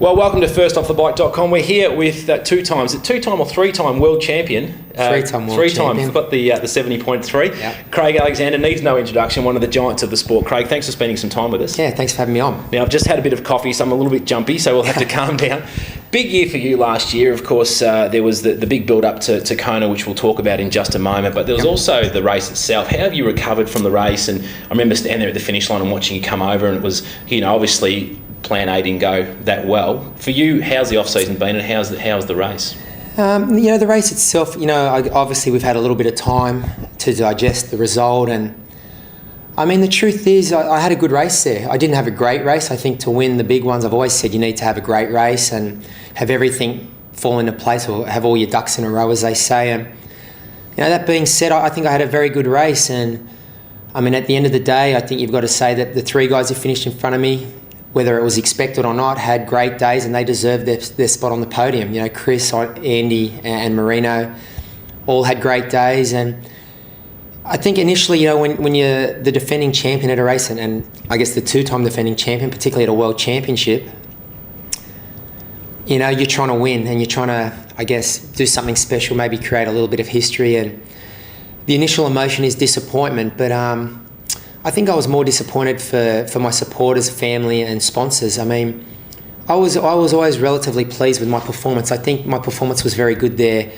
Well, welcome to firstoffthebike.com. We're here with two-time or three-time world champion. Three-time world champion. We've got the 70.3. Yep. Craig Alexander needs no introduction, one of the giants of the sport. Craig, thanks for spending some time with us. Yeah, thanks for having me on. Now, I've just had a bit of coffee, so I'm a little bit jumpy, so we'll have to calm down. Big year for you last year. Of course, there was the big build-up to Kona, which we'll talk about in just a moment, but there was also the race itself. How have you recovered from the race? And I remember standing there at the finish line and watching you come over, and it was, obviously Plan A didn't go that well. For you, how's the off-season been, and how's the race? The race itself, obviously we've had a little bit of time to digest the result, and the truth is I had a good race there. I didn't have a great race. I think to win the big ones, I've always said you need to have a great race and have everything fall into place, or have all your ducks in a row, as they say. And that being said, I think I had a very good race, and at the end of the day, I think you've got to say that the three guys who finished in front of me, whether it was expected or not, had great days, and they deserved their spot on the podium. Chris, Andy and Marino all had great days. And I think initially, when you're the defending champion at a race, and I guess the two-time defending champion, particularly at a world championship, you're trying to win, and you're trying to, I guess, do something special, maybe create a little bit of history. And the initial emotion is disappointment, but I think I was more disappointed for my supporters, family and sponsors. I was always relatively pleased with my performance. I think my performance was very good there.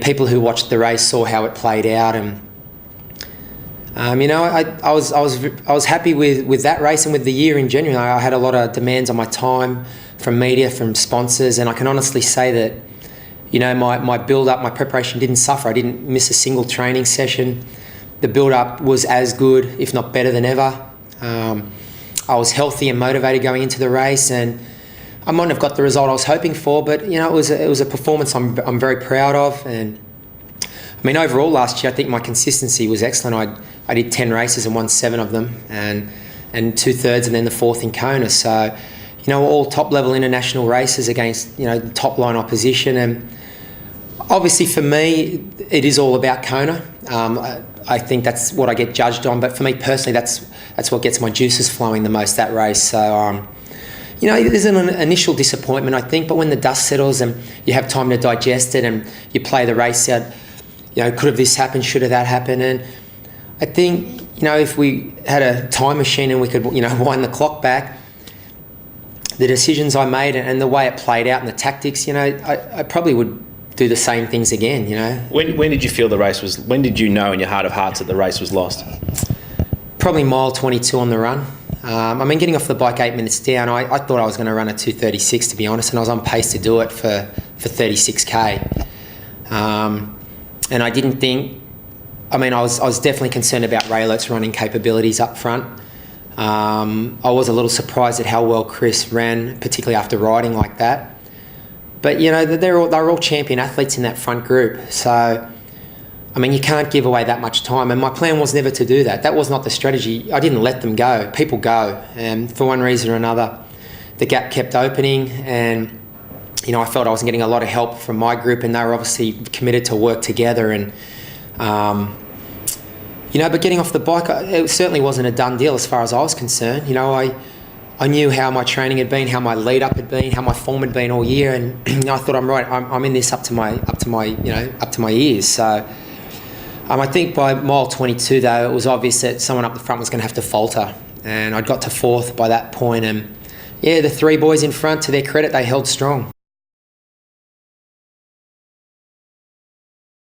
People who watched the race saw how it played out, and I was happy with that race and with the year in general. I had a lot of demands on my time from media, from sponsors, and I can honestly say that my build-up, my preparation didn't suffer. I didn't miss a single training session. The build-up was as good, if not better than ever. I was healthy and motivated going into the race, and I might have got the result I was hoping for, but it was a performance I'm very proud of. And overall last year, I think my consistency was excellent. I did 10 races and won 7 of them, and 2/3, and then the 4th in Kona. So, all top-level international races against top-line opposition. And obviously for me, it is all about Kona. I think that's what I get judged on, but for me personally, that's what gets my juices flowing the most, that race. So, there's an initial disappointment, I think, but when the dust settles and you have time to digest it and you play the race out, could have this happened, should have that happened? And I think, if we had a time machine and we could, wind the clock back, the decisions I made and the way it played out and the tactics, I probably would do the same things again. When did you feel the race was? When did you know in your heart of hearts that the race was lost? Probably mile 22 on the run. Getting off the bike 8 minutes down, I thought I was going to run a 2:36, to be honest, and I was on pace to do it for 36k. And I didn't think. I was definitely concerned about Ray Alert's running capabilities up front. I was a little surprised at how well Chris ran, particularly after riding like that. But they're all champion athletes in that front group, so you can't give away that much time. And my plan was never to do that. That was not the strategy. I didn't let them go. People go, and for one reason or another, the gap kept opening, and I felt I wasn't getting a lot of help from my group, and they were obviously committed to work together. And but getting off the bike, it certainly wasn't a done deal as far as I was concerned. I knew how my training had been, how my lead up had been, how my form had been all year, and I thought I'm in this up to my ears. So I think by mile 22 though, it was obvious that someone up the front was going to have to falter, and I'd got to 4th by that point, and the 3 boys in front, to their credit, they held strong.